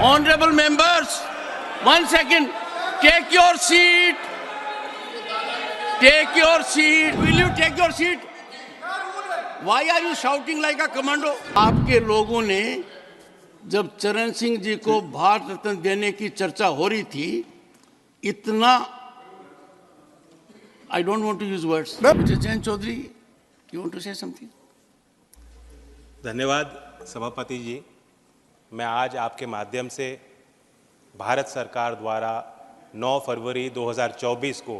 Honorable members, 1 second. Take your seat. Take your seat. Will you take your seat? Why are you shouting like a commando? आपके लोगों ने जब चरण सिंह जी को भारत रत्न देने की चर्चा हो रही थी, इतना I don't want to use words. Mr. Jain Chaudhary, you want to say something? धन्यवाद सभापति जी। मैं आज आपके माध्यम से भारत सरकार द्वारा 9 फरवरी 2024 को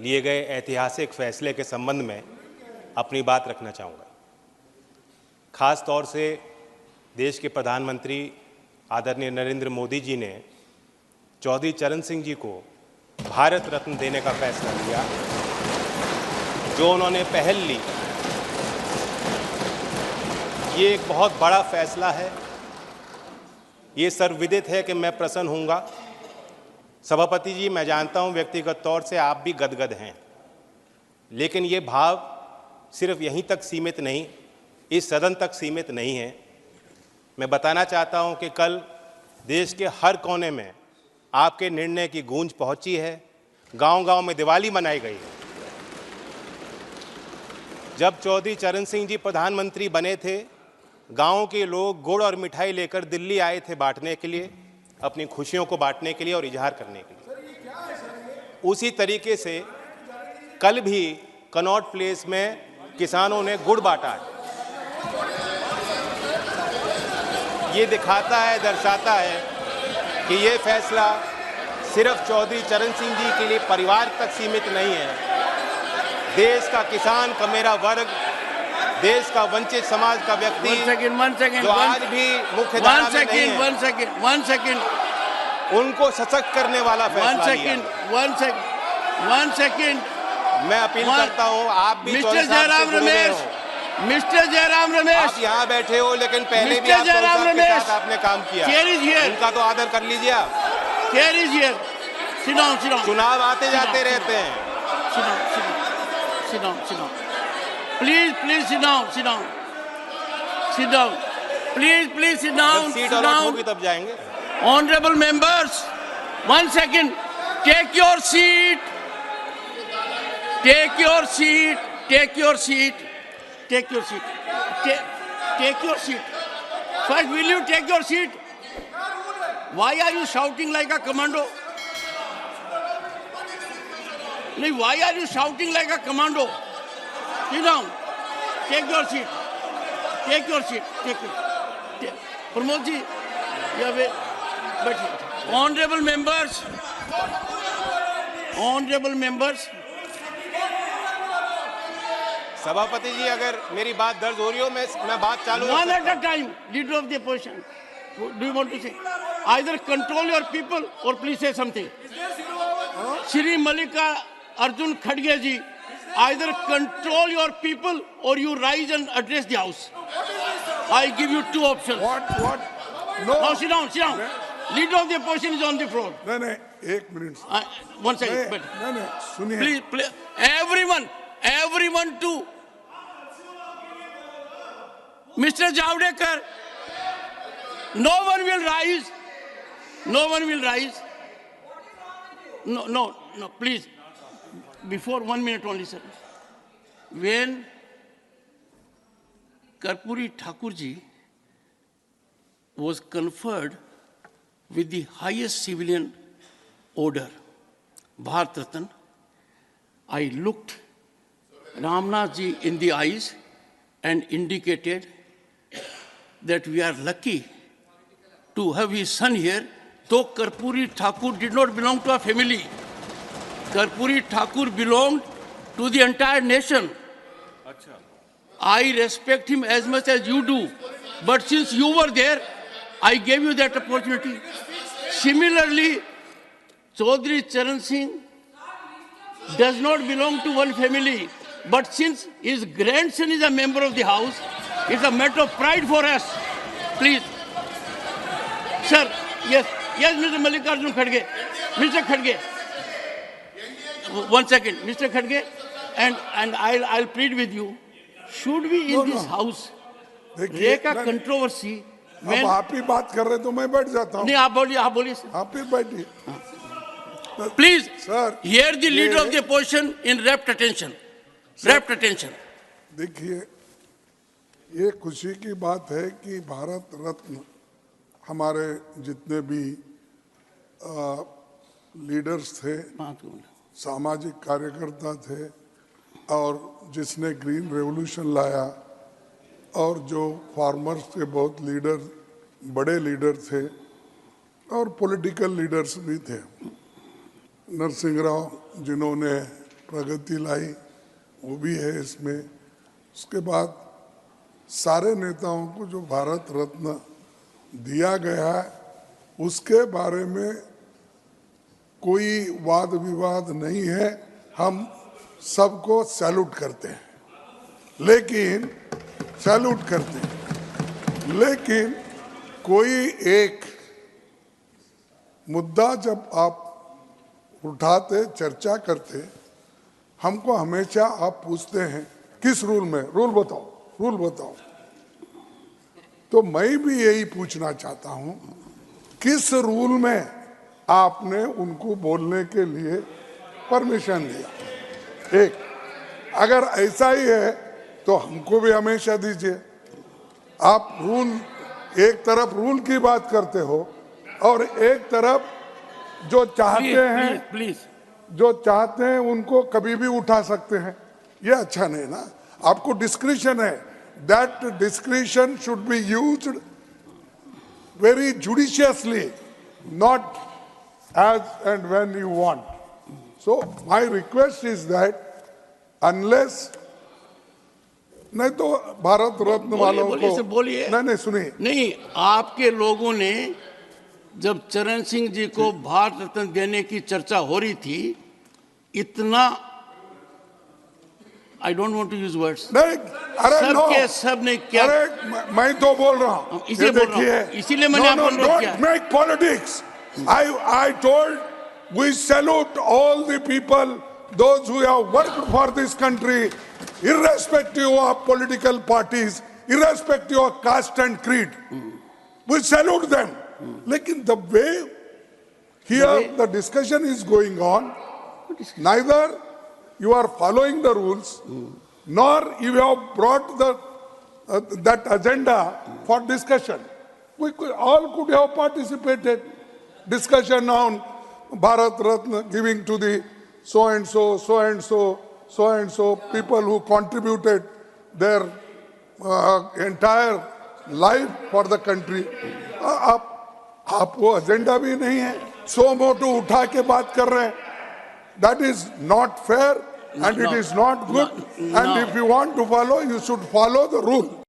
लिए गए ऐतिहासिक फैसले के संबंध में अपनी बात रखना चाहूँगा। खास तौर से देश के प्रधानमंत्री आदरणीय नरेंद्र मोदी जी ने चौधरी चरण सिंह जी को भारत रत्न देने का फैसला लिया। जो उन्होंने पहल ली, ये एक बहुत बड़ा फैसला है। ये सर्वविदित है कि मैं प्रसन्न हूँगा। सभापति जी, मैं जानता हूँ व्यक्तिगत तौर से आप भी गदगद हैं, लेकिन ये भाव सिर्फ यहीं तक सीमित नहीं, इस सदन तक सीमित नहीं है। मैं बताना चाहता हूँ कि कल देश के हर कोने में आपके निर्णय की गूंज पहुँची है। गांव-गांव में दिवाली मनाई गई है। जब चौधरी चरण सिंह जी प्रधानमंत्री बने थे, गाँव के लोग गुड़ और मिठाई लेकर दिल्ली आए थे बांटने के लिए, अपनी खुशियों को बांटने के लिए और इजहार करने के लिए। उसी तरीके से कल भी कनॉट प्लेस में किसानों ने गुड़ बांटा है। ये दिखाता है, दर्शाता है कि ये फैसला सिर्फ चौधरी चरण सिंह जी के लिए परिवार तक सीमित नहीं है। देश का किसान का मेरा वर्ग, देश का वंचित समाज का व्यक्ति जो आज भी मुख्य धारा में नहीं है, 1 second. उनको सशक्त करने वाला फैसला लिया। 1 second. मैं अपील करता हूँ, आप भी मिस्टर जयराम रमेश, आप यहाँ बैठे हो, लेकिन पहले भी आप चौधरी साहब के साथ आपने काम किया। उनका तो आदर कर लीजिए आप। Sit down. चुनाव आते जाते रहते हैं। Sit down. Please sit down. Please sit down. जब सीट अलॉट होगी तब जाएंगे। Honorable members, 1 second. Take your seat. Take your seat. First, will you take your seat? Why are you shouting like a commando? Why are you shouting like a commando? Sit down. Take your seat. Pramod ji, you have but honorable members. सभापति जी, अगर मेरी बात दर्ज हो रही हो, मैं बात चालू One at a time. Leader of the opposition. Do you want to say? Either control your people or please say something. Shri Mallika Arjun Khadge ji, either control your people or you rise and address the house. I give you 2 options. What? No. Now sit down. Leader of the opposition is on the floor. नहीं, 1 minute. 1 second. नहीं, सुनिए. Please, everyone to Mr. Javadekar. No one will rise. No, please. Before 1 minute only, sir. When Karpuri Thakurji was conferred with the highest civilian order, Bharat Ratna, I looked Ramnath ji in the eyes and indicated that we are lucky to have his son here, though Karpuri Thakur did not belong to a family. Karpuri Thakur belonged to the entire nation. I respect him as much as you do, but since you were there, I gave you that opportunity. Similarly, Chaudhry Charan Singh does not belong to one family, but since his grandson is a member of the house, it's a matter of pride for us. Please. Sir, yes, Mr. Mallikarjun Khadge. Mr. Khadge. 1 second, Mr. Khadge, and I'll plead with you. Should we in this house rake a controversy अब आप ही बात कर रहे तो मैं बैठ जाता हूँ। नहीं, आप बोलिए सर। आप ही बैठिए please sir. Here the leader of the position in wrapped attention. देखिए, ये खुशी की बात है कि भारत रत्न हमारे जितने भी लीडर्स थे, सामाजिक कार्यकर्ता थे, और जिसने ग्रीन रेवोल्यूशन लाया, और जो फार्मर्स के बहुत बड़े लीडर थे, और पॉलिटिकल लीडर्स भी थे। नरसिंह राव जिन्होंने प्रगति लाई, वो भी है इसमें। उसके बाद सारे नेताओं को जो भारत रत्न दिया गया है, उसके बारे में कोई वाद विवाद नहीं है। हम सबको सैल्यूट करते हैं, लेकिन कोई एक मुद्दा जब आप उठाते, चर्चा करते, हमको हमेशा आप पूछते हैं किस रूल में, रूल बताओ। तो मैं भी यही पूछना चाहता हूं, किस रूल में आपने उनको बोलने के लिए परमिशन दिया? एक, अगर ऐसा ही है तो हमको भी हमेशा दीजिए। आप रूल, एक तरफ रूल की बात करते हो और एक तरफ जो चाहते हैं उनको कभी भी उठा सकते हैं। ये अच्छा नहीं ना। आपको डिस्क्रिशन है, that discretion should be used very judiciously, not as and when you want. So my request is that unless, नहीं तो भारत रत्न वालों को बोलिए। नहीं सुनिए। नहीं, आपके लोगों ने जब चरण सिंह जी को भारत रत्न देने की चर्चा हो रही थी, इतना, I don't want to use words, नहीं, अरे सबके सब ने क्या, अरे मैं तो बोल रहा हूँ, इसीलिए मैंने आपको अनुरोध किया। Don't make politics. I told we salute all the people, those who have worked for this country, irrespective of political parties, irrespective of caste and creed. We salute them. Lekin the way here the discussion is going on, neither you are following the rules, nor you have brought that agenda for discussion. We all could have participated. Discussion on Bharat Ratna giving to the so and so people who contributed their entire life for the country. आप वो agenda भी नहीं है, सो मोटो उठा के बात कर रहे हैं. That is not fair and it is not good. And if you want to follow, you should follow the rule.